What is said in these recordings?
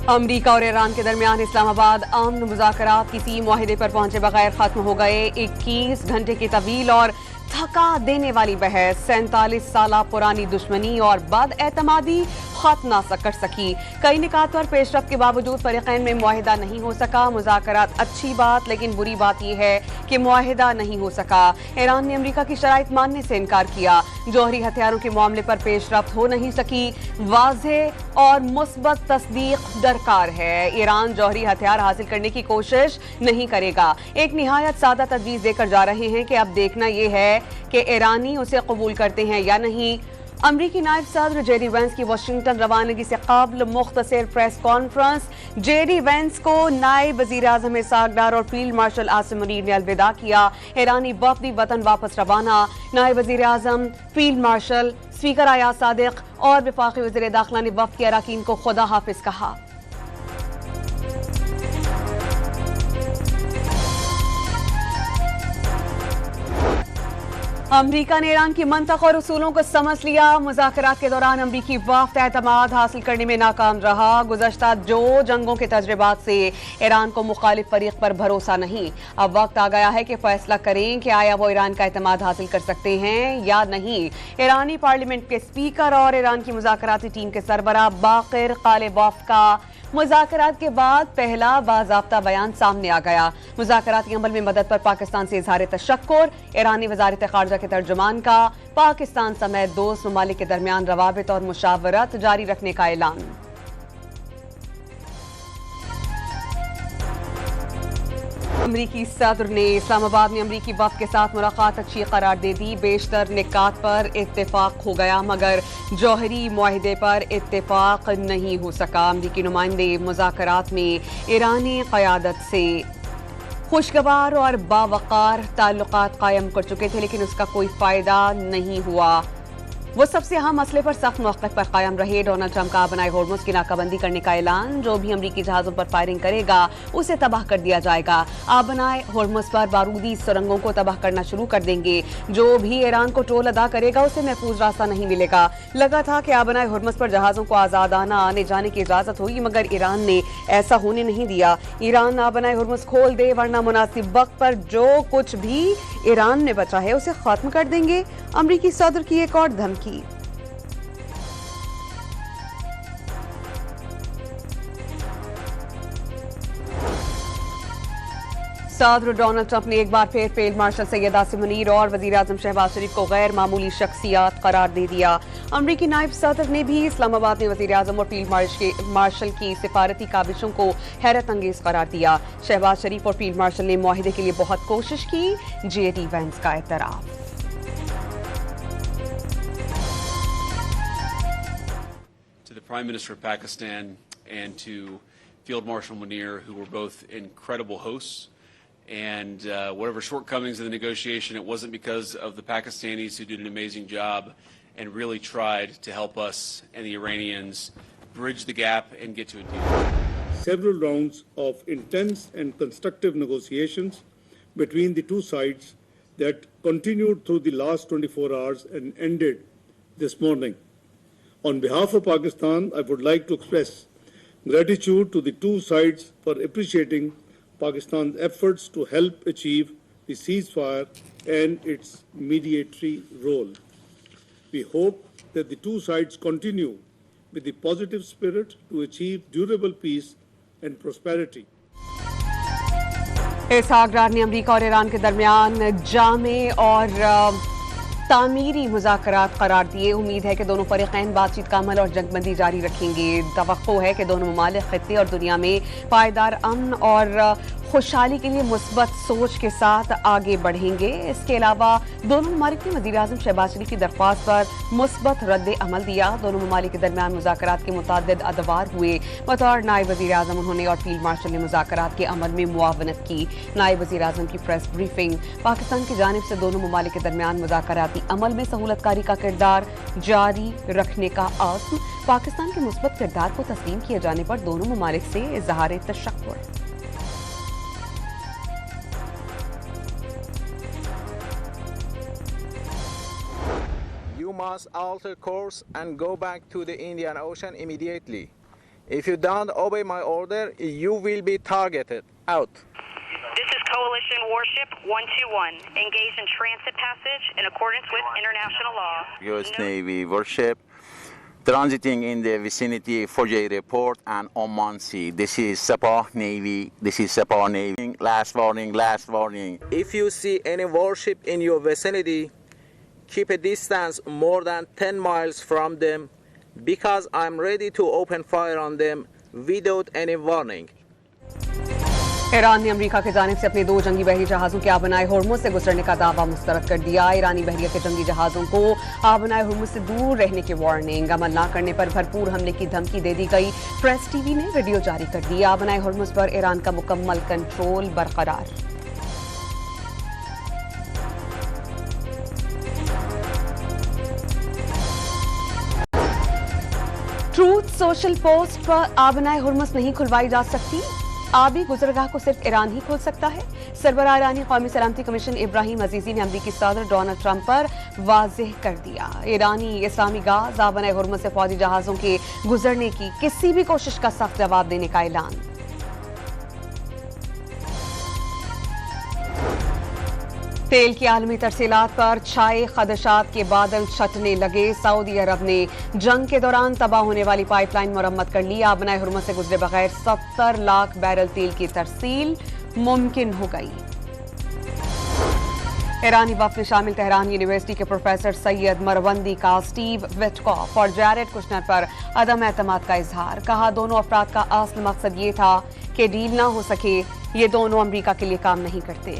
अमरीका और ईरान के दरमियान इस्लामाबाद अमन मुज़ाकरात किसी मुआहिदे पर पहुंचे बगैर खत्म हो गए। 21 घंटे की तवील और थका देने वाली बहस, 47 साल पुरानी दुश्मनी और बदएतमादी खत्म ना कर सकी। कई निकात पर पेशरफ्त के बावजूद फरीकैन में मुआहिदा नहीं हो सका। मुज़ाकरात अच्छी बात, लेकिन बुरी बात यह है कि मुआहिदा नहीं हो सका। ईरान ने अमरीका की शराइत मानने से इनकार किया। जौहरी हथियारों के मामले पर पेशरफ्त हो नहीं सकी। वाज़ेह और मुस्बत तस्दीक दरकार है। ईरान जौहरी हथियार हासिल करने की कोशिश नहीं करेगा। एक निहायत सादा तजवीज़ देकर जा रहे हैं कि अब देखना यह है कि ईरानी उसे कबूल करते हैं या नहीं। अमरीकी नायब सदर जेडी वेंस की वाशिंगटन रवानगी से कबल मुख्तसर प्रेस कॉन्फ्रेंस। जेडी वेंस को नायब वज़ीर आज़म इसहाक डार और फील्ड मार्शल आसिम मुनीर ने अलविदा किया। ईरानी वफ़द वतन वापस रवाना। नायब वज़ीर आज़म, field marshal, speaker Ayaz Sadiq और वफाकी वज़ीर दाखिला ने वफ़द के अरकान को खुदा हाफिज कहा। अमरीका ने ईरान की मंतक़ और उसूलों को समझ लिया। मुज़ाकरात के दौरान अमरीकी वफ़द एतमाद हासिल करने में नाकाम रहा। गुज़श्ता जो जंगों के तजर्बात से ईरान को मुखालिफ फरीक पर भरोसा नहीं। अब वक्त आ गया है कि फैसला करें कि आया वो ईरान का एतमाद हासिल कर सकते हैं या नहीं। ईरानी पार्लियामेंट के स्पीकर और ईरान की मुज़ाकराती टीम के सरबराह बाक़िर कालिबॉफ का मुज़ाकरात के बाद पहला बाज़ाब्ता बयान सामने आ गया। मुज़ाकराती अमल में मदद पर पाकिस्तान से इज़हार तशक्कुर। ईरानी वज़ारत ख़ारजा के तर्जुमान का पाकिस्तान समेत दोस्त ममालिक के दरमियान रवाबित और मुशावरत जारी रखने का ऐलान। अमरीकी सदर ने इस्लामाबाद में अमरीकी वफ़द के साथ मुलाकात अच्छी करार दे दी। बेशतर निकात पर इत्तेफाक हो गया, मगर जौहरी मुआहिदे पर इत्तेफाक नहीं हो सका। अमरीकी नुमाइंदे मुज़ाकरात में ईरानी क़यादत से खुशगवार और बावकार ताल्लुकात कायम कर चुके थे, लेकिन उसका कोई फ़ायदा नहीं हुआ। वो सबसे अहम मसले पर सख्त मौक़िफ़ पर कायम रहे। डोनाल्ड ट्रंप का आबनाए होर्मुज़ की नाकाबंदी करने का ऐलान। जो भी अमरीकी जहाज़ों पर फायरिंग करेगा उसे तबाह कर दिया जाएगा। आबनाए होर्मुज़ पर बारूदी सुरंगों को तबाह करना शुरू कर देंगे। जो भी ईरान को टोल अदा करेगा उसे महफूज रास्ता नहीं मिलेगा। लगा था कि आबनाए होर्मुज़ पर जहाज़ों को आज़ादाना आने जाने की इजाज़त होगी, मगर ईरान ने ऐसा होने नहीं दिया। ईरान आबनाए होर्मुज़ खोल दे, वरना मुनासिब वक्त पर जो कुछ भी ईरान में बचा है उसे खत्म कर देंगे। अमरीकी सदर की एक और धमकी। सदर डोनाल्ड ट्रंप ने एक बार फिर फील्ड मार्शल सैयद आसिम मुनीर और वज़ीर आज़म शहबाज शरीफ को गैर मामूली शख्सियात करार दे दिया। अमरीकी नायब सदर ने भी इस्लामाबाद में वज़ीर आज़म और फील्ड मार्शल की सिफारती काबिशों को हैरत अंगेज करार दिया। शहबाज शरीफ और फील्ड मार्शल ने मुआहिदे के लिए बहुत कोशिश की। जेडी वेंस का एतराफ़। To the Prime Minister of Pakistan and to Field Marshal Munir, who were both incredible hosts. And whatever shortcomings in the negotiation, it wasn't because of the Pakistanis, who did an amazing job and really tried to help us and the Iranians bridge the gap and get to a deal. Several rounds of intense and constructive negotiations between the two sides that continued through the last 24 hours and ended this morning. On behalf of Pakistan, I would like to express gratitude to the two sides for appreciating Pakistan's efforts to help achieve the ceasefire and its mediatory role. We hope that the two sides continue with the positive spirit to achieve durable peace and prosperity. इसहाक डार ने अमरीका और Iran के दरमियान जामे और तामीरी मुज़ाकरात करार दिए। उम्मीद है कि दोनों फरीक़ैन बातचीत का अमल और जंगबंदी जारी रखेंगे। तवक्को है कि दोनों ममालिक खित्ते और दुनिया में पायदार अमन और खुशहाली के लिए मुस्बत सोच के साथ आगे बढ़ेंगे। इसके अलावा दोनों ममालिक ने वज़ीर आज़म शहबाज शरीफ की दरख्वास्त पर मुस्बत रद्द अमल दिया। दोनों ममालिक के दरमियान मुज़ाकरात के मुतअद्दिद अदवार हुए। बतौर नायब वज़ीर आज़म उन्होंने और फील्ड मार्शल ने मुज़ाकरात के अमल में मुआवनत की। नायब वज़ीर आज़म की प्रेस ब्रीफिंग। पाकिस्तान की जानिब से दोनों ममालिक के दरमियान मुज़ाकराती अमल में सहूलतकारी का किरदार जारी रखने का आज़्म। पाकिस्तान के मुस्बत किरदार को तस्लीम किए जाने पर दोनों ममालिक से इज़हार तशक्कुर। You must alter course and go back to the Indian Ocean immediately. If you don't obey my order, you will be targeted. Out. This is Coalition Warship 121, engaged in transit passage in accordance with international law. U.S. Navy warship transiting in the vicinity of Fujairah Port and Oman Sea. This is Sabah Navy. This is Sabah Navy. Last warning, last warning. If you see any warship in your vicinity, keep a distance more than 10 miles from them because I'm ready to open fire on them without any warning. Iran ने America की जानिब से अपने 2 जंगी बहरी जहाज़ों के आबनाए Hormuz से गुजरने का दावा मुस्तरद कर दिया। ईरानी बहरिया के जंगी जहाज़ों को आबनाए हुर्मुज़ से दूर रहने की वार्निंग, अमल न करने पर भरपूर हमले की धमकी दे दी गई। प्रेस टीवी ने वीडियो जारी कर दी। आबनाए हुर्मुज़ पर ईरान का मुकम्मल कंट्रोल बरकरार। ट्रूथ सोशल पोस्ट पर आबनाए हुर्मुज़ नहीं खुलवाई जा सकती, आबी गुजरगाह को सिर्फ ईरान ही खोल सकता है। सरबराह ईरानी कौमी सलामती कमीशन इब्राहिम अजीजी ने अमरीकी सदर डोनाल्ड ट्रंप पर वाज़ेह कर दिया। ईरानी इस्लामी गाज़ आबनाए हुर्मुज़ से फौजी जहाज़ों के गुजरने की किसी भी कोशिश का सख्त जवाब देने का ऐलान। तेल की आलमी तरसीलात पर छाए खदशात के बादल छटने लगे। सऊदी अरब ने जंग के दौरान तबाह होने वाली पाइपलाइन मरम्मत कर ली। आबनाए हुर्मुज़ से गुजरे बगैर 70 लाख बैरल तेल की तरसील मुमकिन हो गई। ईरानी वफ़द में शामिल तेहरान यूनिवर्सिटी के प्रोफेसर सैयद मरवंदी का स्टीव विटकॉफ और जैरेड कुशनर पर अदम एतमाद का इजहार। कहा, दोनों अफराद का असल मकसद ये था कि डील ना हो सके। ये दोनों अमरीका के लिए काम नहीं करते।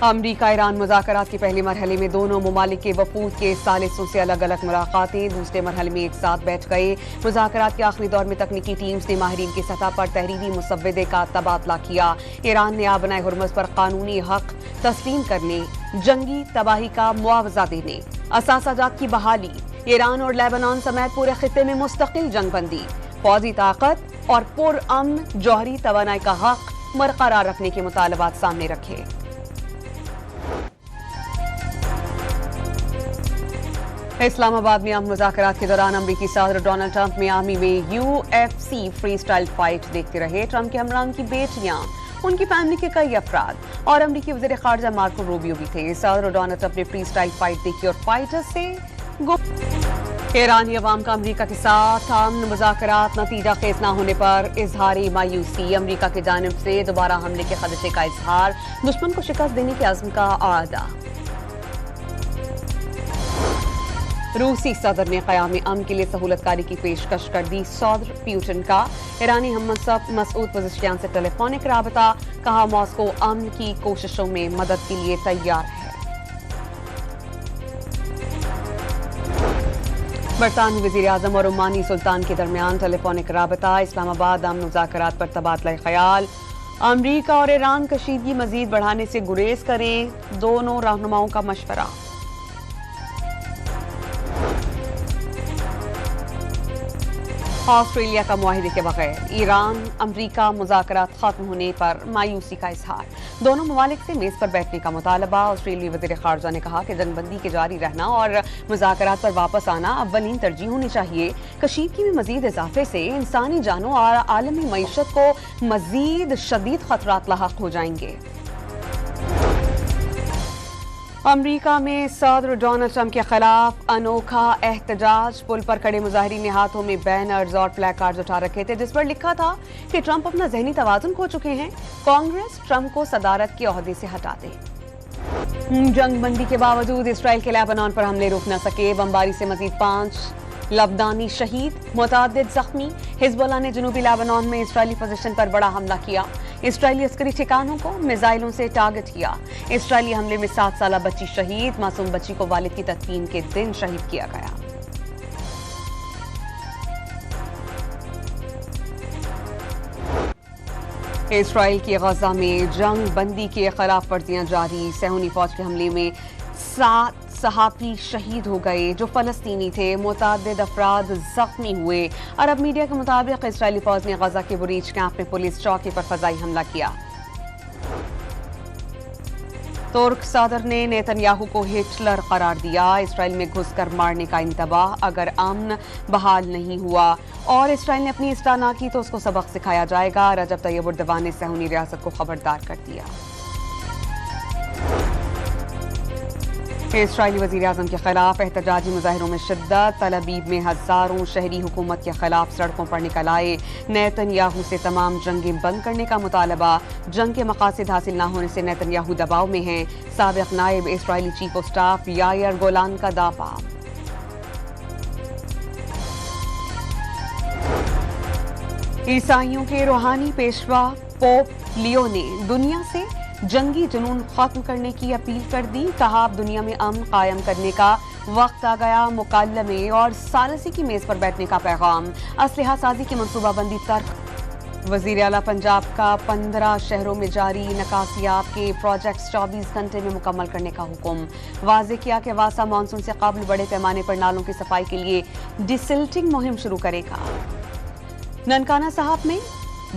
अमरीका ईरान मुज़ाकरात के पहले मरहले में दोनों ममालिक के वफूद के सालिसों से अलग अलग मुलाकातें। दूसरे मरहले में एक साथ बैठ गए। मुज़ाकरात के आखिरी दौर में तकनीकी टीम्स ने माहिरीन की सतह पर तहरीरी मुसव्वदे का तबादला किया। ईरान ने आबनाए हुर्मुज़ पर कानूनी हक तस्लीम करने, जंगी तबाही का मुआवजा देने, असासाजात की बहाली, ईरान और लेबनान समेत पूरे खित्ते में मुस्तकिल जंगबंदी, फौजी ताकत और पुरअमन जौहरी तवानाई का हक बरकरार रखने के मुतालबात सामने रखे। इस्लामाबाद में मुज़ाकरात के दौरान अमरीकी सदर डोनाल्ड ट्रंप मियामी में UFC फ्री स्टाइल फाइट देखते रहे। ट्रंप के हमरान की बेटियां, उनकी फैमिली के कई अफराद और अमरीकी वज़ीर ख़ारजा मार्को रूबियो भी थे। सदर डोनाल्ड ट्रंप ने फ्री स्टाइल फाइट देखी और फाइटर से ईरानी अवाम का अमरीका के साथ अमन मुज़ाकरात नतीजा खेज न होने पर इजहार मायूसी। अमरीका की जानिब से दोबारा हमले के खदशे का इजहार, दुश्मन को शिकस्त देने के अज़्म का आदा। रूसी सदर ने क़याम अमन के लिए सहूलतकारी की पेशकश कर दी। सदर पुतिन का ईरानी हमसफ़ मसूद पज़ेश्कियान से टेलीफोनिक राबता। कहा, मॉस्को अमन की कोशिशों में मदद के लिए तैयार है। बरतानवी वज़ीर आज़म और ओमानी सुल्तान के दरमियान टेलीफोनिक राबता। इस्लामाबाद अमन मुज़ाकरात पर तबादला ख्याल। अमरीका और ईरान कशीदगी मजीद बढ़ाने से गुरेज करें, दोनों रहनुमाओं का मशवरा। ऑस्ट्रेलिया का मुआहिदे के बगैर ईरान अमरीका मुज़ाकरात खत्म होने पर मायूसी का इजहार। दोनों ममालिक से मेज पर बैठने का मुतालबा। ऑस्ट्रेलियाई वज़ीर ख़ारजा ने कहा कि जंगबंदी के जारी रहना और मुज़ाकरात पर वापस आना अव्वलीन तरजीह होनी चाहिए। कशीदगी में मजीद इजाफे से इंसानी जानों और आलमी मईशत को मजीद शदीद खतरात लाहक हो जाएंगे। अमरीका में सदर डोनाल्ड ट्रंप के खिलाफ अनोखा एहतजाज। पुल पर खड़े मुजाहिरीन ने हाथों में बैनर्स और प्लेकार्ड्स उठा रखे थे जिस पर लिखा था कि ट्रंप अपना ज़हनी तवाज़ुन खो चुके हैं, कांग्रेस ट्रंप को सदारत के ओहदे से हटा दे। जंगबंदी के बावजूद इसराइल के लेबनान पर हमले रोक न सके। बमबारी से मजीद 5 लबनानी शहीद, मुतअद्दिद जख्मी। हिजबुल्लाह ने जनूबी लेबनान में इसराइली पोजीशन पर बड़ा हमला किया। इसराइली अस्करी ठिकानों को मिसाइलों से टारगेट किया। इसराइली हमले में 7 साला बच्ची शहीद। मासूम बच्ची को वालिद की तदफीन के दिन शहीद किया गया। इसराइल की गजा में जंग बंदी के खिलाफ वर्जियां जारी। सहूनी फौज के हमले में 7 सहाफ़ी शहीद हो गए जो फ़लस्तीनी थे। मुतअद्दिद अफराद जख्मी हुए। अरब मीडिया के मुताबिक इसराइली फौज ने गजा के बुरीज कैंप में पुलिस चौकी पर फ़ज़ाई हमला किया। तुर्क सदर ने नेतन्याहू को हिटलर करार दिया। इसराइल में घुसकर मारने का इंतबाह अगर अमन बहाल नहीं हुआ और इसराइल ने अपनी इस्लाह ना की तो उसको सबक सिखाया जाएगा। रजब तैयब एर्दोगान ने सहूनी रियासत को खबरदार कर दिया। इसराइली वज़ीर आज़म के खिलाफ एहतजाजी मुजाहिरों में शिद्दत। तल अबीब में हजारों शहरी हुकूमत के खिलाफ सड़कों पर निकल आए। नेतन्याहू से तमाम जंगें बंद करने का मुतालबा। जंग के मकासद हासिल न होने से नेतन्याहू दबाव में हैं। साबिक नायब Israeli chief of staff Yair Golan का दावा। ईसाइयों के रूहानी पेशवा पोप लियो ने दुनिया से जंगी जुनून खत्म करने की अपील कर दी। कहा अब दुनिया में अमन कायम करने का वक्त आ गया। मुकालमे और सालसी की मेज पर बैठने का पैगाम। असलहा साजी की मनसूबाबंदी तर्क। वजीर आला पंजाब का 15 शहरों में जारी नकासियात के प्रोजेक्ट्स 24 घंटे में मुकम्मल करने का हुक्म। वाजे किया कि वासा मानसून से कबल बड़े पैमाने पर नालों की सफाई के लिए डिसिल्टिंग मुहिम शुरू करेगा। ननकाना साहब में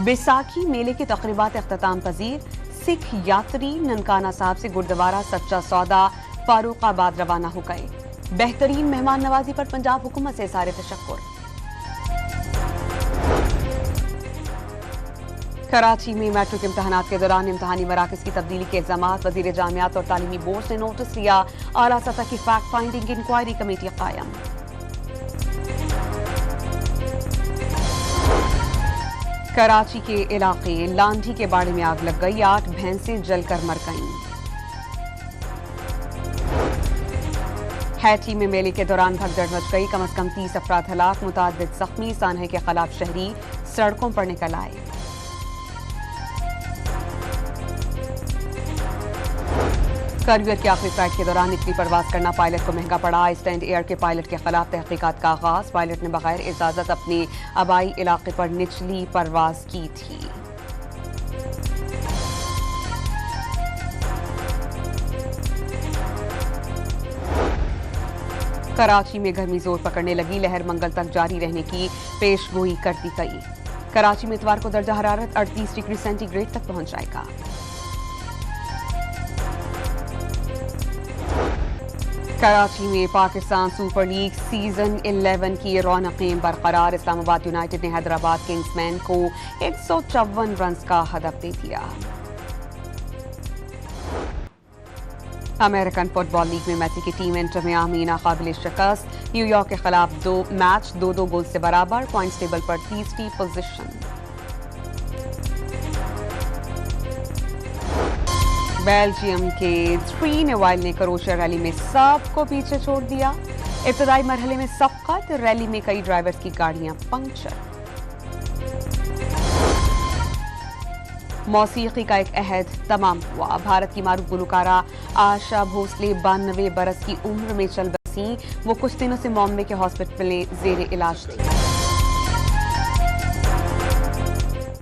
बैसाखी मेले की तकरीबात अख्ताम पजीर। सिख यात्री ननकाना साहब से गुरुद्वारा सच्चा सौदा फारूकाबाद रवाना हो गए। बेहतरीन मेहमान नवाजी पर पंजाब हुकूमत से सारे तशक्कुर। कराची में मैट्रिक इम्तहानात के दौरान इम्तहानी मराकज़ की तब्दीली के इल्जामात। वज़ीर जामियात और तालीमी बोर्ड ने नोटिस लिया। आला सतह की फैक्ट फाइंडिंग इंक्वायरी कमेटी कायम। कराची के इलाके लांढी के बाड़े में आग लग गई। 8 भैंसें जलकर मर गईं। हैटी में मेले के दौरान भगदड़ मच गई। कम से कम 30 अफराद हलाक, मुतादिद जख्मी। सानहे के खिलाफ शहरी सड़कों पर निकल आए। करियर की आखिरी फ्लाइट के दौरान इटली परवाज करना पायलट को महंगा पड़ा। आइसलैंड एयर के पायलट के खिलाफ तहकीकात का आगाज। पायलट ने बगैर इजाजत अपने आबाई इलाके पर निचली परवाज की थी। कराची में गर्मी जोर पकड़ने लगी। लहर मंगल तक जारी रहने की पेशगोई कर दी गई। कराची में इतवार को दर्जा हरारत 38 डिग्री सेंटीग्रेड तक पहुंच जाएगा। कराची में पाकिस्तान सुपर लीग सीजन 11 की रौनकें बरकरार। इस्लामाबाद यूनाइटेड ने हैदराबाद किंग्समैन को 154 रन का हदफ दे दिया। अमेरिकन फुटबॉल लीग में मैसी की टीम इंटर मियामी नाकाबिल शिकस्त। न्यूयॉर्क के खिलाफ 2 मैच 2-2 गोल से बराबर। पॉइंट्स टेबल पर तीसरी पोजीशन। बेल्जियम के 3 नेवाइल ने क्रोएशिया रैली में सबको पीछे छोड़ दिया। इब्तदाई मरहले में सबकत। रैली में कई ड्राइवर्स की गाड़ियां पंक्चर। मौसीकी का एक अहद तमाम हुआ। भारत की मारूफ गुलकारा आशा भोसले 92 बरस की उम्र में चल बसी। वो कुछ दिनों से बॉम्बे के हॉस्पिटल में जेर इलाज थी।